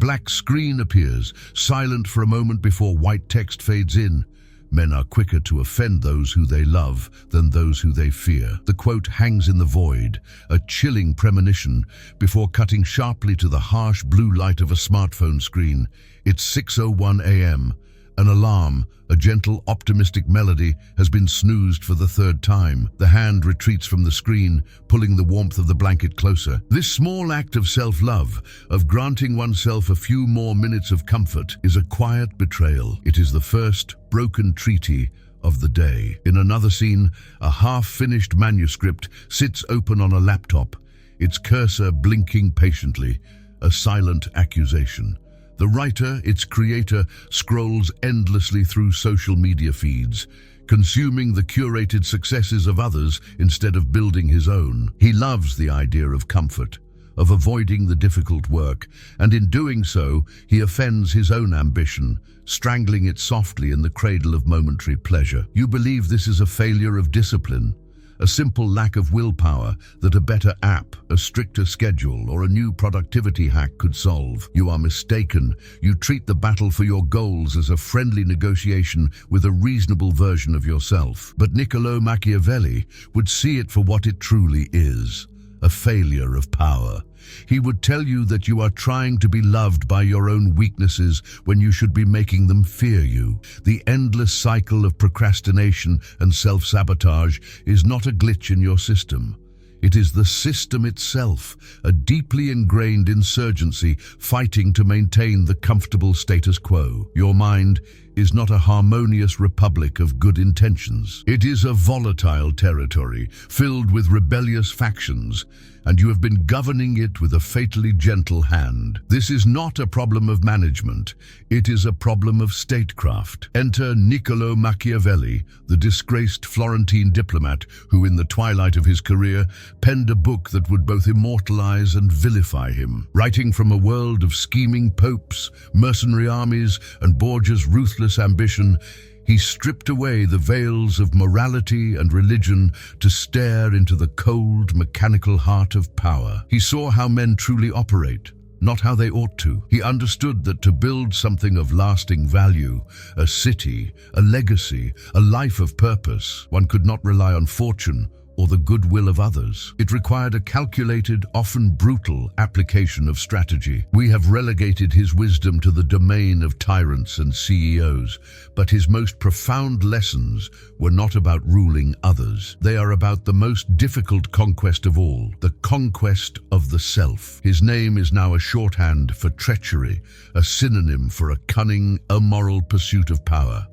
black screen appears, silent for a moment before white text fades in. Men are quicker to offend those who they love than those who they fear. The quote hangs in the void, a chilling premonition, before cutting sharply to the harsh blue light of a smartphone screen. It's 6:01 a.m. An alarm, a gentle, optimistic melody, has been snoozed for the third time. The hand retreats from the screen, pulling the warmth of the blanket closer. This small act of self-love, of granting oneself a few more minutes of comfort, is a quiet betrayal. It is the first broken treaty of the day. In another scene, a half-finished manuscript sits open on a laptop, its cursor blinking patiently, a silent accusation. The writer, its creator, scrolls endlessly through social media feeds, consuming the curated successes of others instead of building his own. He loves the idea of comfort, of avoiding the difficult work, and in doing so, he offends his own ambition, strangling it softly in the cradle of momentary pleasure. You believe this is a failure of discipline, a simple lack of willpower that a better app, a stricter schedule, or a new productivity hack could solve. You are mistaken. You treat the battle for your goals as a friendly negotiation with a reasonable version of yourself. But Niccolo Machiavelli would see it for what it truly is, a failure of power. He would tell you that you are trying to be loved by your own weaknesses when you should be making them fear you. The endless cycle of procrastination and self-sabotage is not a glitch in your system. It is the system itself, a deeply ingrained insurgency fighting to maintain the comfortable status quo. Your mind is not a harmonious republic of good intentions. It is a volatile territory filled with rebellious factions, and you have been governing it with a fatally gentle hand. This is not a problem of management. It is a problem of statecraft. Enter Niccolo Machiavelli, the disgraced Florentine diplomat who, in the twilight of his career, penned a book that would both immortalize and vilify him. Writing from a world of scheming popes, mercenary armies, and Borgia's ruthless ambition, he stripped away the veils of morality and religion to stare into the cold, mechanical heart of power. He saw how men truly operate, not how they ought to. He understood that to build something of lasting value, a city, a legacy, a life of purpose, one could not rely on fortune or the goodwill of others. It required a calculated, often brutal, application of strategy. We have relegated his wisdom to the domain of tyrants and CEOs, but his most profound lessons were not about ruling others. They are about the most difficult conquest of all, the conquest of the self. His name is now a shorthand for treachery, a synonym for a cunning, immoral pursuit of power.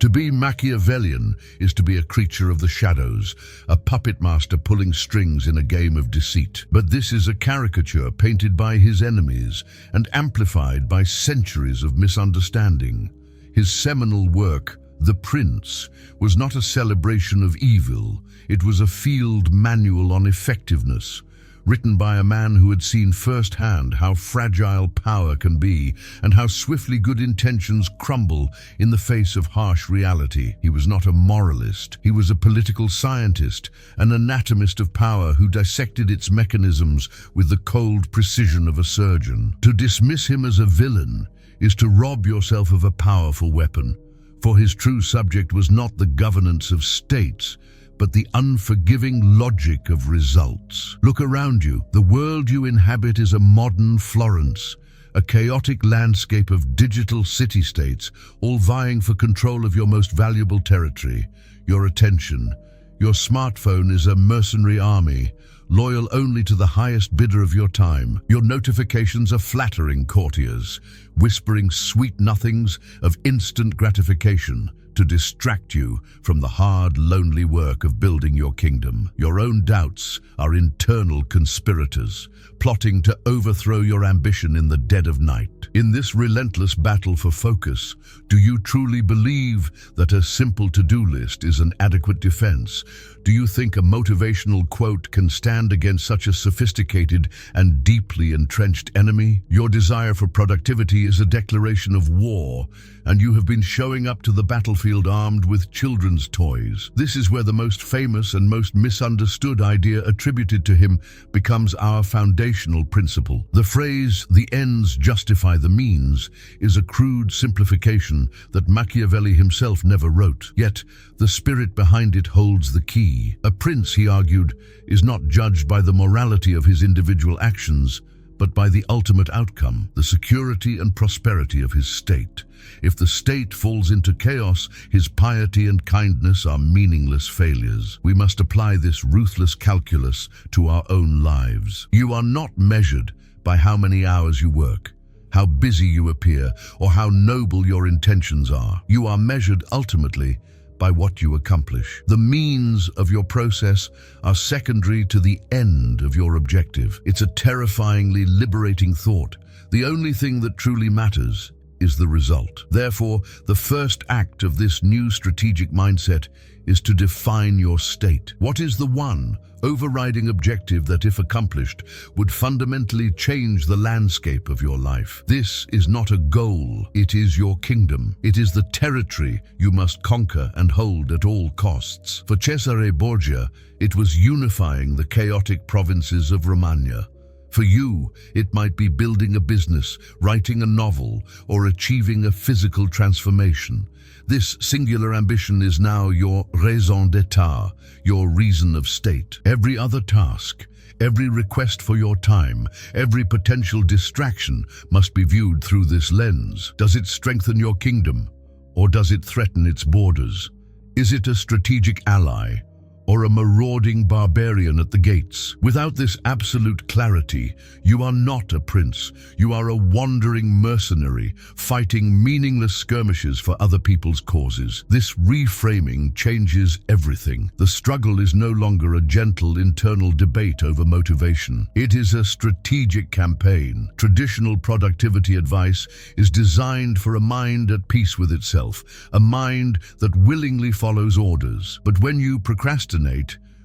To be Machiavellian is to be a creature of the shadows, a puppet master pulling strings in a game of deceit. But this is a caricature painted by his enemies and amplified by centuries of misunderstanding. His seminal work, The Prince, was not a celebration of evil. It was a field manual on effectiveness, written by a man who had seen firsthand how fragile power can be and how swiftly good intentions crumble in the face of harsh reality. He was not a moralist. He was a political scientist, an anatomist of power who dissected its mechanisms with the cold precision of a surgeon. To dismiss him as a villain is to rob yourself of a powerful weapon, for his true subject was not the governance of states, but the unforgiving logic of results. Look around you. The world you inhabit is a modern Florence, a chaotic landscape of digital city-states, all vying for control of your most valuable territory, your attention. Your smartphone is a mercenary army, loyal only to the highest bidder of your time. Your notifications are flattering courtiers, whispering sweet nothings of instant gratification to distract you from the hard, lonely work of building your kingdom. Your own doubts are internal conspirators, plotting to overthrow your ambition in the dead of night. In this relentless battle for focus, do you truly believe that a simple to-do list is an adequate defense? Do you think a motivational quote can stand against such a sophisticated and deeply entrenched enemy? Your desire for productivity is a declaration of war, and you have been showing up to the battlefield battlefield armed with children's toys. This is where the most famous and most misunderstood idea attributed to him becomes our foundational principle. The phrase, "the ends justify the means," is a crude simplification that Machiavelli himself never wrote. Yet, the spirit behind it holds the key. A prince, he argued, is not judged by the morality of his individual actions, but by the ultimate outcome, the security and prosperity of his state. If the state falls into chaos, his piety and kindness are meaningless failures. We must apply this ruthless calculus to our own lives. You are not measured by how many hours you work, how busy you appear, or how noble your intentions are. You are measured ultimately by what you accomplish. The means of your process are secondary to the end of your objective. It's a terrifyingly liberating thought. The only thing that truly matters is the result. Therefore, the first act of this new strategic mindset is to define your state. What is the one overriding objective that, if accomplished, would fundamentally change the landscape of your life? This is not a goal, it is your kingdom. It is the territory you must conquer and hold at all costs. For Cesare Borgia, it was unifying the chaotic provinces of Romagna. For you, it might be building a business, writing a novel, or achieving a physical transformation. This singular ambition is now your raison d'etat, your reason of state. Every other task, every request for your time, every potential distraction must be viewed through this lens. Does it strengthen your kingdom, or does it threaten its borders? Is it a strategic ally, or a marauding barbarian at the gates? Without this absolute clarity, you are not a prince. You are a wandering mercenary, fighting meaningless skirmishes for other people's causes. This reframing changes everything. The struggle is no longer a gentle internal debate over motivation. It is a strategic campaign. Traditional productivity advice is designed for a mind at peace with itself, a mind that willingly follows orders. But when you procrastinate,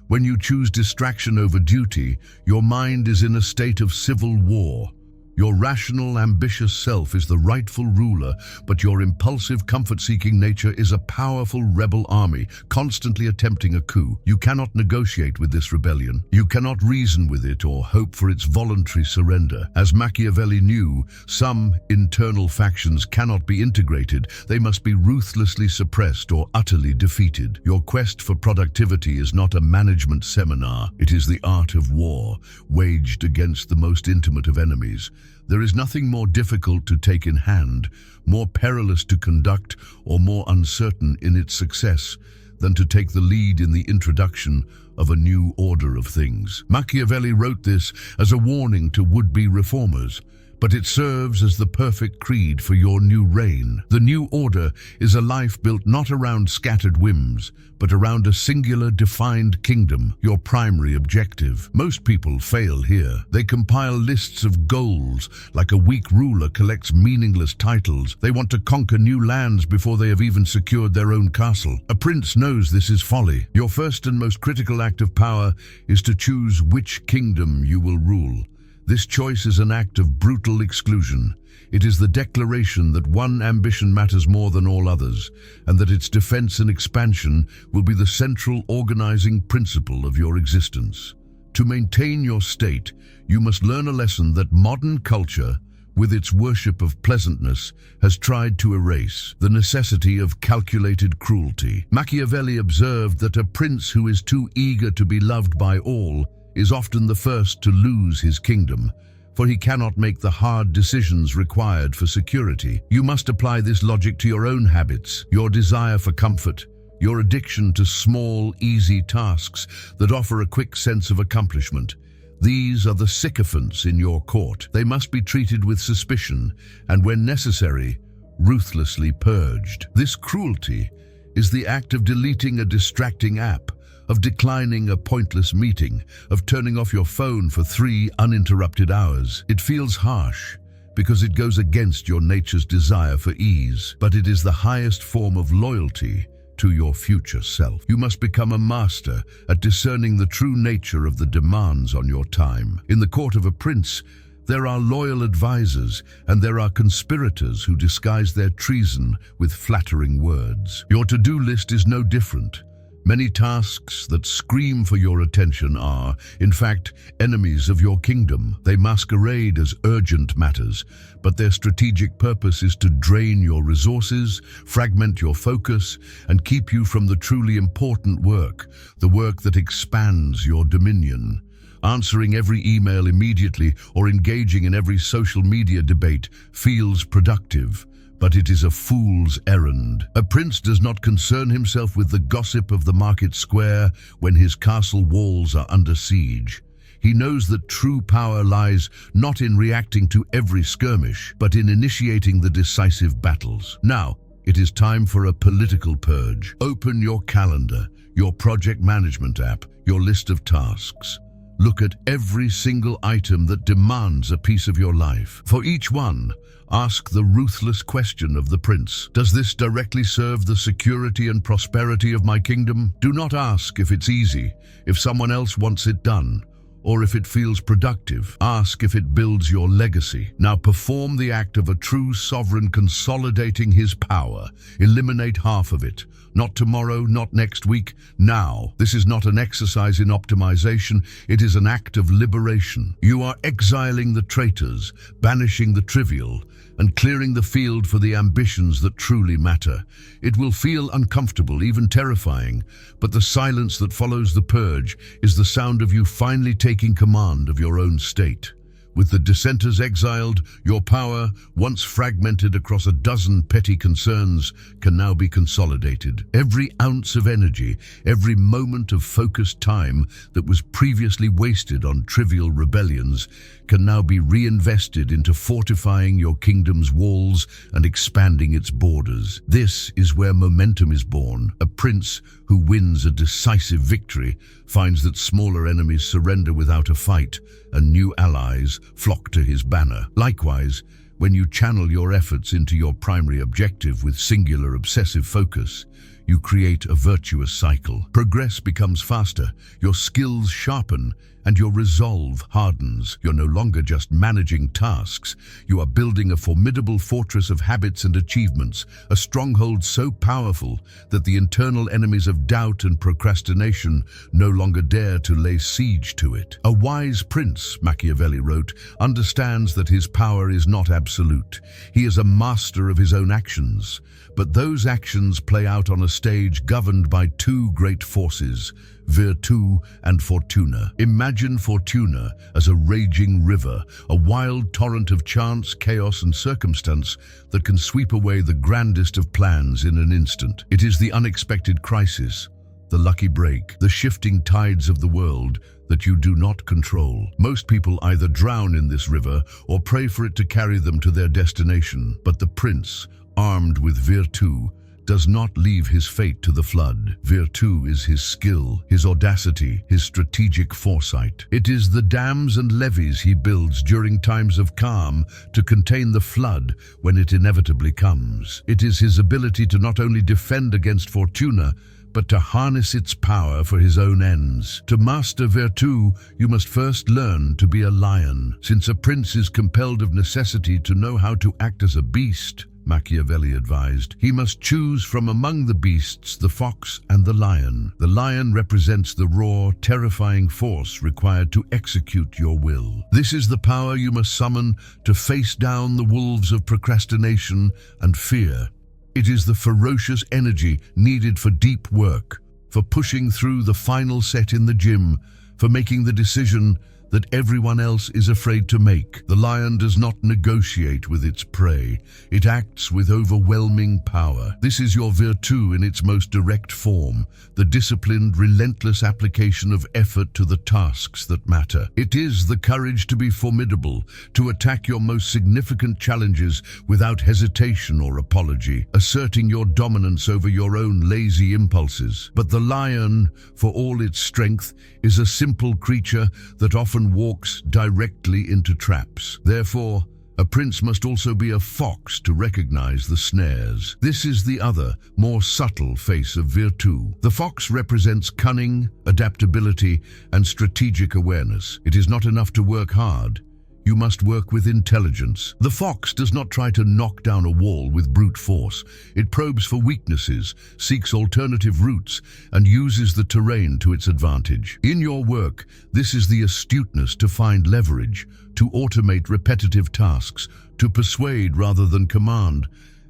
when you choose distraction over duty, your mind is in a state of civil war. Your rational, ambitious self is the rightful ruler, but your impulsive, comfort-seeking nature is a powerful rebel army, constantly attempting a coup. You cannot negotiate with this rebellion. You cannot reason with it or hope for its voluntary surrender. As Machiavelli knew, some internal factions cannot be integrated. They must be ruthlessly suppressed or utterly defeated. Your quest for productivity is not a management seminar. It is the art of war, waged against the most intimate of enemies. There is nothing more difficult to take in hand, more perilous to conduct, or more uncertain in its success than to take the lead in the introduction of a new order of things. Machiavelli wrote this as a warning to would-be reformers, but it serves as the perfect creed for your new reign. The new order is a life built not around scattered whims, but around a singular, defined kingdom, your primary objective. Most people fail here. They compile lists of goals, like a weak ruler collects meaningless titles. They want to conquer new lands before they have even secured their own castle. A prince knows this is folly. Your first and most critical act of power is to choose which kingdom you will rule. This choice is an act of brutal exclusion. It is the declaration that one ambition matters more than all others, and that its defense and expansion will be the central organizing principle of your existence. To maintain your state, you must learn a lesson that modern culture, with its worship of pleasantness, has tried to erase: the necessity of calculated cruelty. Machiavelli observed that a prince who is too eager to be loved by all is often the first to lose his kingdom, for he cannot make the hard decisions required for security. You must apply this logic to your own habits, your desire for comfort, your addiction to small, easy tasks that offer a quick sense of accomplishment. These are the sycophants in your court. They must be treated with suspicion, and when necessary, ruthlessly purged. This cruelty is the act of deleting a distracting app, of declining a pointless meeting, of turning off your phone for 3 uninterrupted hours. It feels harsh because it goes against your nature's desire for ease, but it is the highest form of loyalty to your future self. You must become a master at discerning the true nature of the demands on your time. In the court of a prince, There are loyal advisors, and there are conspirators who disguise their treason with flattering words. Your to-do list is no different. Many tasks that scream for your attention are, in fact, enemies of your kingdom. They masquerade as urgent matters, but their strategic purpose is to drain your resources, fragment your focus, and keep you from the truly important work, the work that expands your dominion. Answering every email immediately or engaging in every social media debate feels productive, but it is a fool's errand. A prince does not concern himself with the gossip of the market square when his castle walls are under siege. He knows that true power lies not in reacting to every skirmish, but in initiating the decisive battles. Now, it is time for a political purge. Open your calendar, your project management app, your list of tasks. Look at every single item that demands a piece of your life. For each one, ask the ruthless question of the prince. Does this directly serve the security and prosperity of my kingdom? Do not ask if it's easy, if someone else wants it done, or if it feels productive. Ask if it builds your legacy. Now perform the act of a true sovereign, consolidating his power. Eliminate half of it. Not tomorrow, not next week, now. This is not an exercise in optimization, it is an act of liberation. You are exiling the traitors, banishing the trivial, and clearing the field for the ambitions that truly matter. It will feel uncomfortable, even terrifying, but the silence that follows the purge is the sound of you finally taking command of your own state. With the dissenters exiled, your power, once fragmented across a dozen petty concerns, can now be consolidated. Every ounce of energy, every moment of focused time that was previously wasted on trivial rebellions can now be reinvested into fortifying your kingdom's walls and expanding its borders. This is where momentum is born. A prince who wins a decisive victory finds that smaller enemies surrender without a fight, and new allies flock to his banner. Likewise, when you channel your efforts into your primary objective with singular obsessive focus, you create a virtuous cycle. Progress becomes faster, your skills sharpen, and your resolve hardens. You're no longer just managing tasks. You are building a formidable fortress of habits and achievements, a stronghold so powerful that the internal enemies of doubt and procrastination no longer dare to lay siege to it. A wise prince, Machiavelli wrote, understands that his power is not absolute. He is a master of his own actions, but those actions play out on a stage governed by two great forces, virtu and fortuna. Imagine fortuna as a raging river, a wild torrent of chance, chaos, and circumstance that can sweep away the grandest of plans in an instant. It is the unexpected crisis, the lucky break, the shifting tides of the world that you do not control. Most people either drown in this river or pray for it to carry them to their destination. But the prince, armed with virtu, does not leave his fate to the flood. Virtu is his skill, his audacity, his strategic foresight. It is the dams and levees he builds during times of calm to contain the flood when it inevitably comes. It is his ability to not only defend against fortuna, but to harness its power for his own ends. To master virtu, you must first learn to be a lion. Since a prince is compelled of necessity to know how to act as a beast, Machiavelli advised, he must choose from among the beasts the fox and the lion. The lion represents the raw, terrifying force required to execute your will. This is the power you must summon to face down the wolves of procrastination and fear. It is the ferocious energy needed for deep work, for pushing through the final set in the gym, for making the decision that everyone else is afraid to make. The lion does not negotiate with its prey. It acts with overwhelming power. This is your virtu in its most direct form, the disciplined, relentless application of effort to the tasks that matter. It is the courage to be formidable, to attack your most significant challenges without hesitation or apology, asserting your dominance over your own lazy impulses. But the lion, for all its strength, is a simple creature that often walks directly into traps. Therefore, a prince must also be a fox to recognize the snares. This is the other, more subtle face of virtu. The fox represents cunning, adaptability, and strategic awareness. It is not enough to work hard. you must work with intelligence. The fox does not try to knock down a wall with brute force. It probes for weaknesses, seeks alternative routes, and uses the terrain to its advantage. In your work, this is the astuteness to find leverage, to automate repetitive tasks, to persuade rather than command,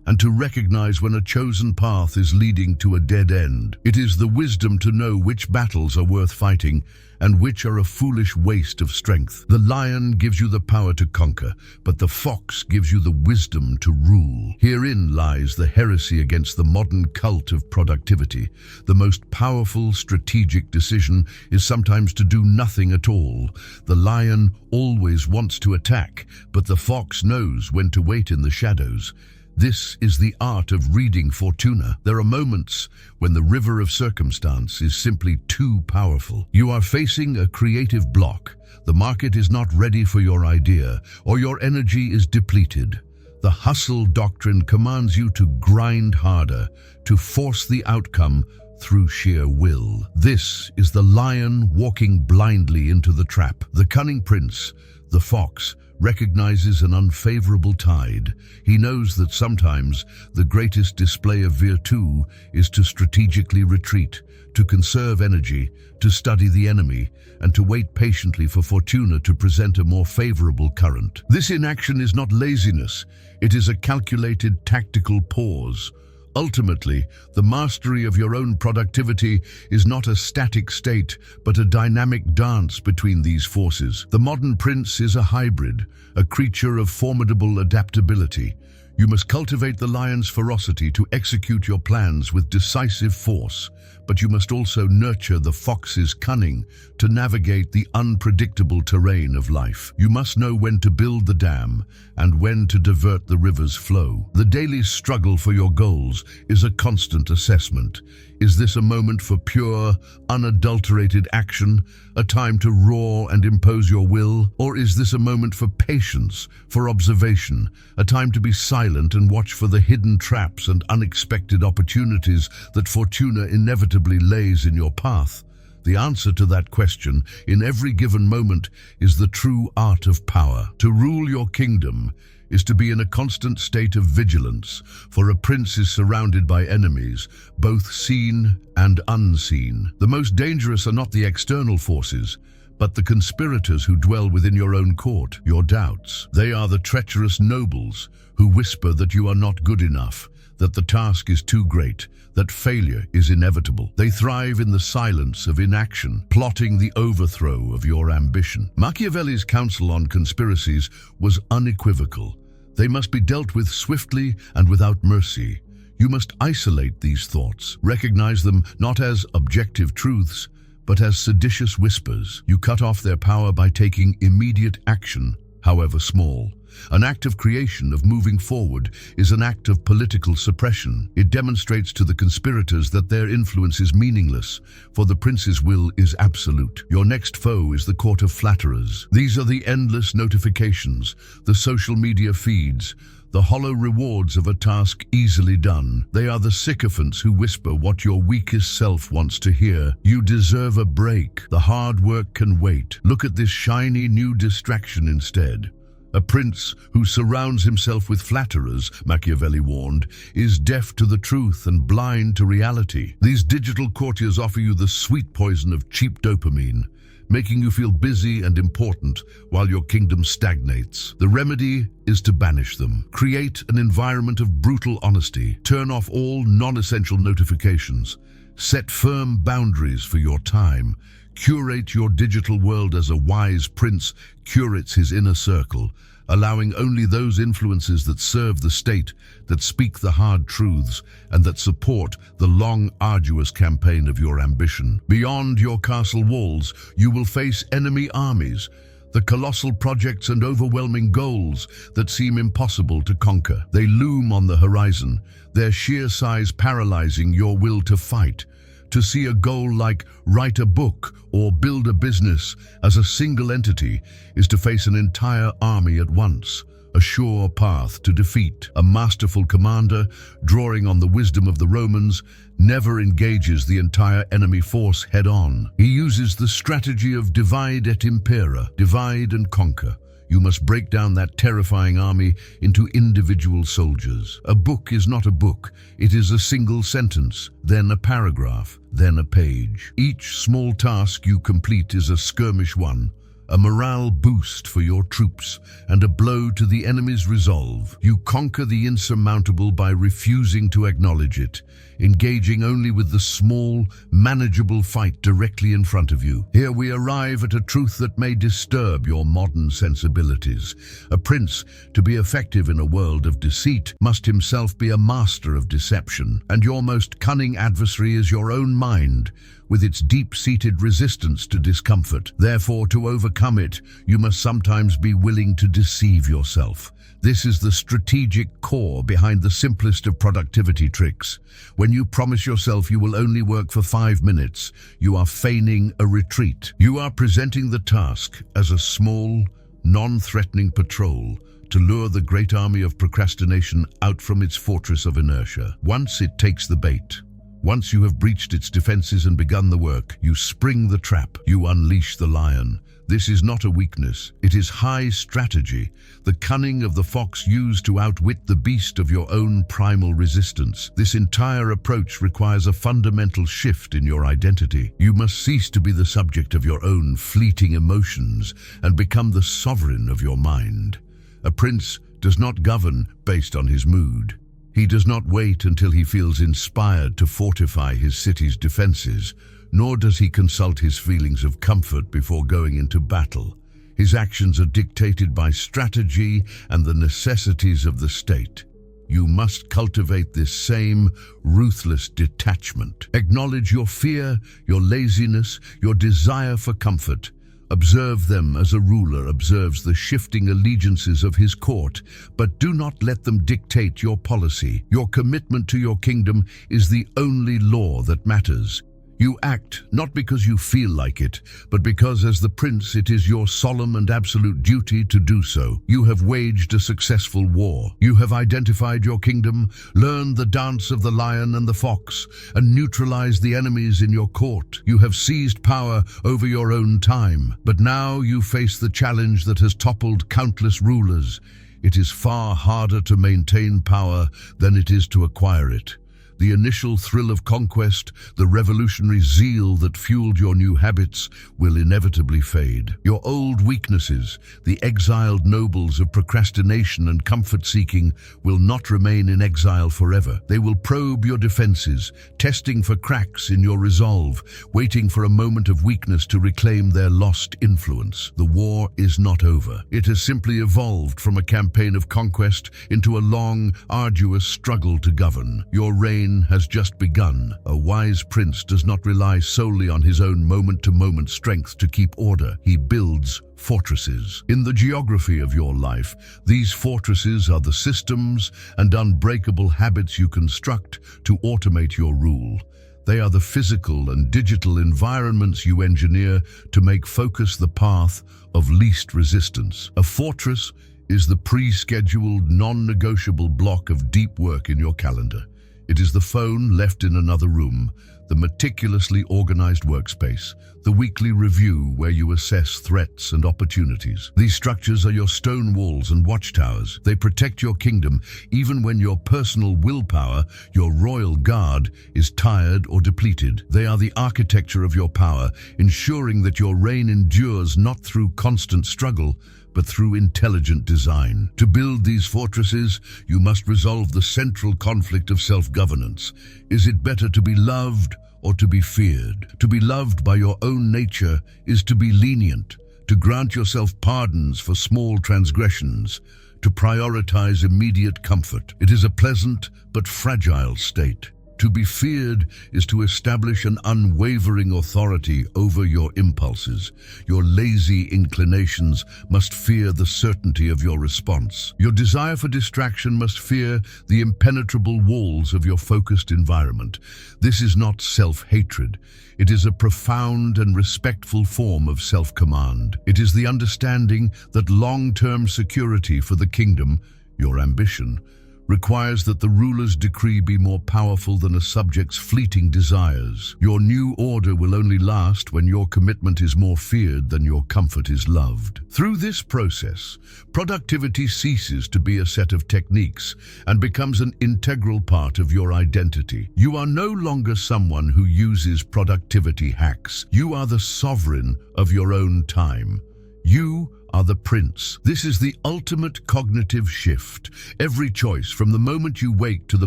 and to recognize when a chosen path is leading to a dead end. It is the wisdom to know which battles are worth fighting and which are a foolish waste of strength. The lion gives you the power to conquer, but the fox gives you the wisdom to rule. Herein lies the heresy against the modern cult of productivity. The most powerful strategic decision is sometimes to do nothing at all. The lion always wants to attack, but the fox knows when to wait in the shadows. This is the art of reading Fortuna. There are moments when the river of circumstance is simply too powerful. You are facing a creative block. The market is not ready for your idea, or your energy is depleted. The hustle doctrine commands you to grind harder, to force the outcome through sheer will. This is the lion walking blindly into the trap. The cunning prince, the fox, recognizes an unfavorable tide. He knows that sometimes the greatest display of virtue is to strategically retreat, to conserve energy, to study the enemy, and to wait patiently for Fortuna to present a more favorable current. This inaction is not laziness, it is a calculated tactical pause. Ultimately, the mastery of your own productivity is not a static state, but a dynamic dance between these forces. The modern prince is a hybrid, a creature of formidable adaptability. You must cultivate the lion's ferocity to execute your plans with decisive force, but you must also nurture the fox's cunning to navigate the unpredictable terrain of life. You must know when to build the dam and when to divert the river's flow. The daily struggle for your goals is a constant assessment. Is this a moment for pure, unadulterated action, a time to roar and impose your will? Or is this a moment for patience, for observation, a time to be silent and watch for the hidden traps and unexpected opportunities that Fortuna inevitably lays in your path? The answer to that question, in every given moment, is the true art of power. To rule your kingdom is to be in a constant state of vigilance, for a prince is surrounded by enemies, both seen and unseen. The most dangerous are not the external forces, but the conspirators who dwell within your own court, your doubts. They are the treacherous nobles who whisper that you are not good enough, that the task is too great, that failure is inevitable. They thrive in the silence of inaction, plotting the overthrow of your ambition. Machiavelli's counsel on conspiracies was unequivocal. They must be dealt with swiftly and without mercy. You must isolate these thoughts, recognize them not as objective truths, but as seditious whispers. You cut off their power by taking immediate action, however small. An act of creation, of moving forward, is an act of political suppression. It demonstrates to the conspirators that their influence is meaningless, for the prince's will is absolute. Your next foe is the court of flatterers. These are the endless notifications, the social media feeds, the hollow rewards of a task easily done. They are the sycophants who whisper what your weakest self wants to hear. You deserve a break. The hard work can wait. Look at this shiny new distraction instead. A prince who surrounds himself with flatterers, Machiavelli warned, is deaf to the truth and blind to reality. These digital courtiers offer you the sweet poison of cheap dopamine, making you feel busy and important while your kingdom stagnates. The remedy is to banish them. Create an environment of brutal honesty. Turn off all non-essential notifications. Set firm boundaries for your time. Curate your digital world as a wise prince curates his inner circle, allowing only those influences that serve the state, that speak the hard truths, and that support the long, arduous campaign of your ambition. Beyond your castle walls, you will face enemy armies, the colossal projects and overwhelming goals that seem impossible to conquer. They loom on the horizon, their sheer size paralyzing your will to fight. To see a goal like write a book or build a business as a single entity is to face an entire army at once, a sure path to defeat. A masterful commander, drawing on the wisdom of the Romans, never engages the entire enemy force head-on. He uses the strategy of divide et impera, divide and conquer. You must break down that terrifying army into individual soldiers. A book is not a book. It is a single sentence, then a paragraph, then a page. Each small task you complete is a skirmish one, a morale boost for your troops, and a blow to the enemy's resolve. You conquer the insurmountable by refusing to acknowledge it, engaging only with the small, manageable fight directly in front of you. Here we arrive at a truth that may disturb your modern sensibilities. A prince, to be effective in a world of deceit, must himself be a master of deception, and your most cunning adversary is your own mind, with its deep-seated resistance to discomfort. Therefore, to overcome it, you must sometimes be willing to deceive yourself. This is the strategic core behind the simplest of productivity tricks. When you promise yourself you will only work for 5 minutes, you are feigning a retreat. You are presenting the task as a small, non-threatening patrol to lure the great army of procrastination out from its fortress of inertia. Once it takes the bait, once you have breached its defenses and begun the work, you spring the trap, you unleash the lion. This is not a weakness, it is high strategy, the cunning of the fox used to outwit the beast of your own primal resistance. This entire approach requires a fundamental shift in your identity. You must cease to be the subject of your own fleeting emotions and become the sovereign of your mind. A prince does not govern based on his mood. He does not wait until he feels inspired to fortify his city's defenses, nor does he consult his feelings of comfort before going into battle. His actions are dictated by strategy and the necessities of the state. You must cultivate this same ruthless detachment. Acknowledge your fear, your laziness, your desire for comfort. Observe them as a ruler observes the shifting allegiances of his court, but do not let them dictate your policy. Your commitment to your kingdom is the only law that matters. You act not because you feel like it, but because as the prince it is your solemn and absolute duty to do so. You have waged a successful war. You have identified your kingdom, learned the dance of the lion and the fox, and neutralized the enemies in your court. You have seized power over your own time. But now you face the challenge that has toppled countless rulers. It is far harder to maintain power than it is to acquire it. The initial thrill of conquest, the revolutionary zeal that fueled your new habits, will inevitably fade. Your old weaknesses, the exiled nobles of procrastination and comfort-seeking, will not remain in exile forever. They will probe your defenses, testing for cracks in your resolve, waiting for a moment of weakness to reclaim their lost influence. The war is not over. It has simply evolved from a campaign of conquest into a long, arduous struggle to govern. Your reign has just begun. A wise prince does not rely solely on his own moment-to-moment strength to keep order. He builds fortresses. In the geography of your life, these fortresses are the systems and unbreakable habits you construct to automate your rule. They are the physical and digital environments you engineer to make focus the path of least resistance. A fortress is the pre-scheduled, non-negotiable block of deep work in your calendar. It is the phone left in another room, the meticulously organized workspace, the weekly review where you assess threats and opportunities. These structures are your stone walls and watchtowers. They protect your kingdom even when your personal willpower, your royal guard, is tired or depleted. They are the architecture of your power, ensuring that your reign endures not through constant struggle, but through intelligent design. To build these fortresses, you must resolve the central conflict of self-governance. Is it better to be loved or to be feared? To be loved by your own nature is to be lenient, to grant yourself pardons for small transgressions, to prioritize immediate comfort. It is a pleasant but fragile state. To be feared is to establish an unwavering authority over your impulses. Your lazy inclinations must fear the certainty of your response. Your desire for distraction must fear the impenetrable walls of your focused environment. This is not self-hatred. It is a profound and respectful form of self-command. It is the understanding that long-term security for the kingdom, your ambition, requires that the ruler's decree be more powerful than a subject's fleeting desires. Your new order will only last when your commitment is more feared than your comfort is loved. Through this process, productivity ceases to be a set of techniques and becomes an integral part of your identity. You are no longer someone who uses productivity hacks. You are the sovereign of your own time. You are the prince. This is the ultimate cognitive shift. Every choice, from the moment you wake to the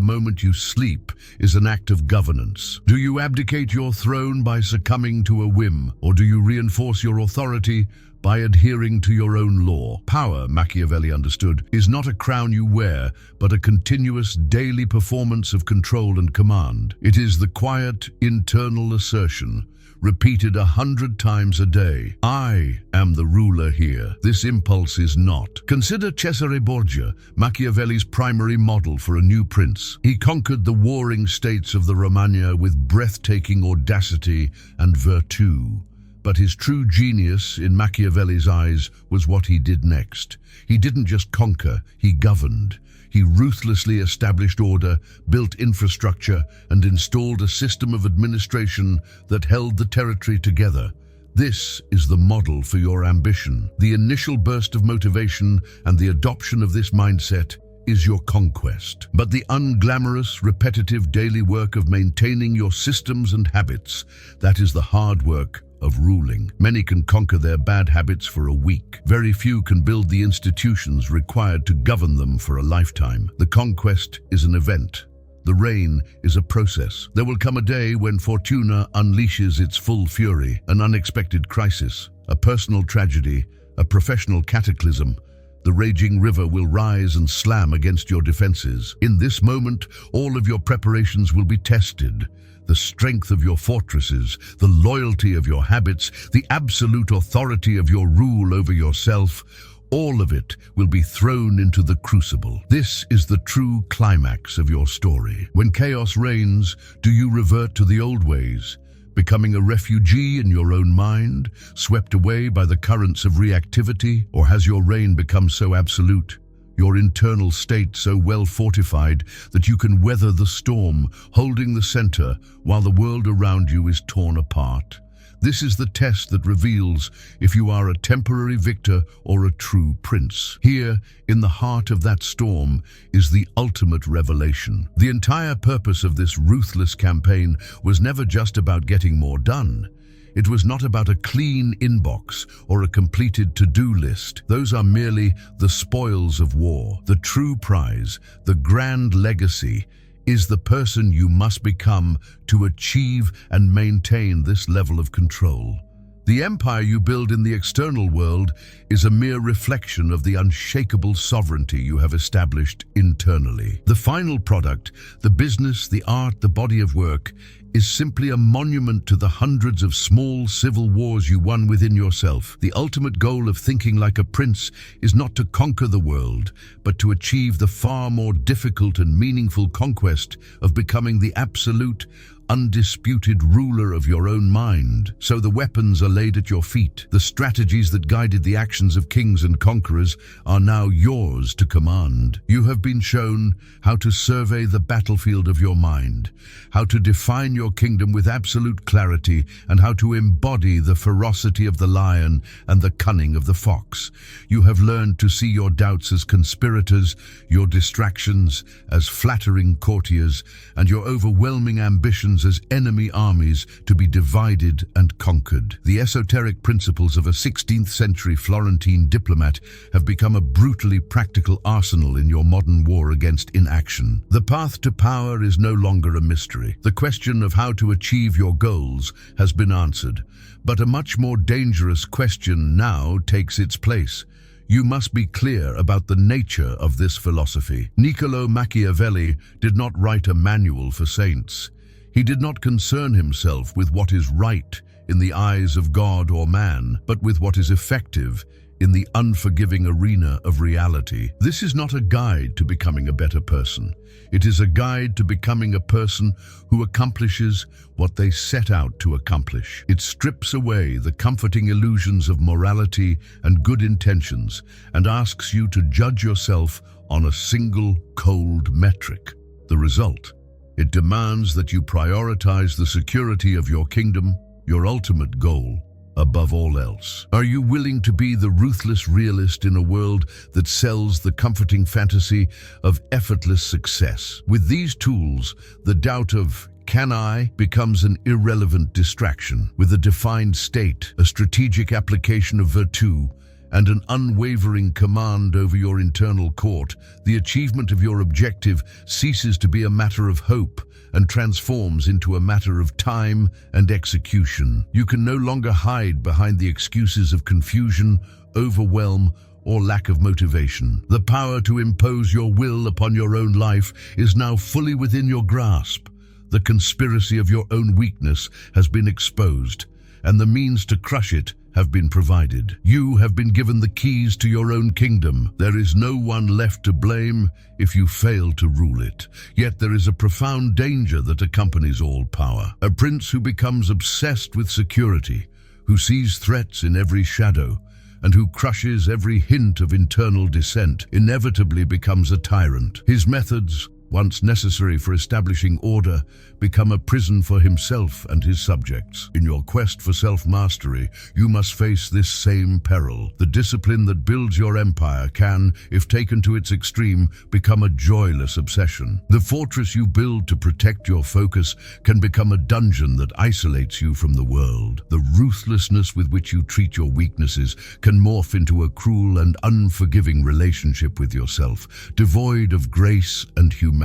moment you sleep, is an act of governance. Do you abdicate your throne by succumbing to a whim, or do you reinforce your authority by adhering to your own law? Power, Machiavelli understood, is not a crown you wear, but a continuous daily performance of control and command. It is the quiet, internal assertion, repeated 100 times a day. I am the ruler here. This impulse is not. Consider Cesare Borgia, Machiavelli's primary model for a new prince. He conquered the warring states of the Romagna with breathtaking audacity and virtù. But his true genius, in Machiavelli's eyes, was what he did next. He didn't just conquer, he governed. He ruthlessly established order, built infrastructure, and installed a system of administration that held the territory together. This is the model for your ambition. The initial burst of motivation and the adoption of this mindset is your conquest. But the unglamorous, repetitive daily work of maintaining your systems and habits, that is the hard work of ruling. Many can conquer their bad habits for a week. Very few can build the institutions required to govern them for a lifetime. The conquest is an event. The reign is a process. There will come a day when Fortuna unleashes its full fury, an unexpected crisis, a personal tragedy, a professional cataclysm. The raging river will rise and slam against your defenses. In this moment, all of your preparations will be tested. The strength of your fortresses, the loyalty of your habits, the absolute authority of your rule over yourself, all of it will be thrown into the crucible. This is the true climax of your story. When chaos reigns, do you revert to the old ways, becoming a refugee in your own mind, swept away by the currents of reactivity? Or has your reign become so absolute, your internal state so well fortified, that you can weather the storm, holding the center while the world around you is torn apart? This is the test that reveals if you are a temporary victor or a true prince. Here, in the heart of that storm, is the ultimate revelation. The entire purpose of this ruthless campaign was never just about getting more done. It was not about a clean inbox or a completed to-do list. Those are merely the spoils of war. The true prize, the grand legacy, is the person you must become to achieve and maintain this level of control. The empire you build in the external world is a mere reflection of the unshakable sovereignty you have established internally. The final product, the business, the art, the body of work, is simply a monument to the hundreds of small civil wars you won within yourself. The ultimate goal of thinking like a prince is not to conquer the world, but to achieve the far more difficult and meaningful conquest of becoming the absolute, undisputed ruler of your own mind. So the weapons are laid at your feet. The strategies that guided the actions of kings and conquerors are now yours to command. You have been shown how to survey the battlefield of your mind, how to define your kingdom with absolute clarity, and how to embody the ferocity of the lion and the cunning of the fox. You have learned to see your doubts as conspirators, your distractions as flattering courtiers, and your overwhelming ambitions as enemy armies to be divided and conquered. The esoteric principles of a 16th century Florentine diplomat have become a brutally practical arsenal in your modern war against inaction. The path to power is no longer a mystery. The question of how to achieve your goals has been answered, but a much more dangerous question now takes its place. You must be clear about the nature of this philosophy. Niccolo Machiavelli did not write a manual for saints. He did not concern himself with what is right in the eyes of God or man, but with what is effective in the unforgiving arena of reality. This is not a guide to becoming a better person. It is a guide to becoming a person who accomplishes what they set out to accomplish. It strips away the comforting illusions of morality and good intentions and asks you to judge yourself on a single cold metric. The result? It demands that you prioritize the security of your kingdom, your ultimate goal, above all else. Are you willing to be the ruthless realist in a world that sells the comforting fantasy of effortless success? With these tools, the doubt of "can I" becomes an irrelevant distraction. With a defined state, a strategic application of virtue, and an unwavering command over your internal court, the achievement of your objective ceases to be a matter of hope and transforms into a matter of time and execution. You can no longer hide behind the excuses of confusion, overwhelm, or lack of motivation. The power to impose your will upon your own life is now fully within your grasp. The conspiracy of your own weakness has been exposed, and the means to crush it have been provided. You have been given the keys to your own kingdom. There is no one left to blame if you fail to rule it. Yet there is a profound danger that accompanies all power. A prince who becomes obsessed with security, who sees threats in every shadow, and who crushes every hint of internal dissent, inevitably becomes a tyrant. His methods, once necessary for establishing order, become a prison for himself and his subjects. In your quest for self-mastery, you must face this same peril. The discipline that builds your empire can, if taken to its extreme, become a joyless obsession. The fortress you build to protect your focus can become a dungeon that isolates you from the world. The ruthlessness with which you treat your weaknesses can morph into a cruel and unforgiving relationship with yourself, devoid of grace and humanity.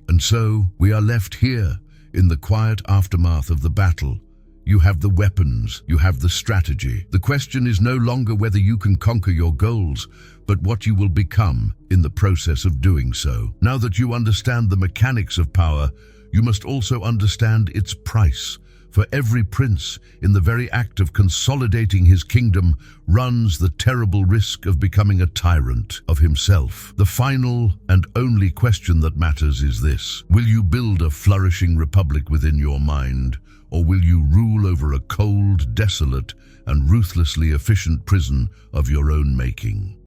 And so, we are left here, in the quiet aftermath of the battle. You have the weapons, you have the strategy. The question is no longer whether you can conquer your goals, but what you will become in the process of doing so. Now that you understand the mechanics of power, you must also understand its price. For every prince, in the very act of consolidating his kingdom, runs the terrible risk of becoming a tyrant of himself. The final and only question that matters is this: will you build a flourishing republic within your mind, or will you rule over a cold, desolate, and ruthlessly efficient prison of your own making?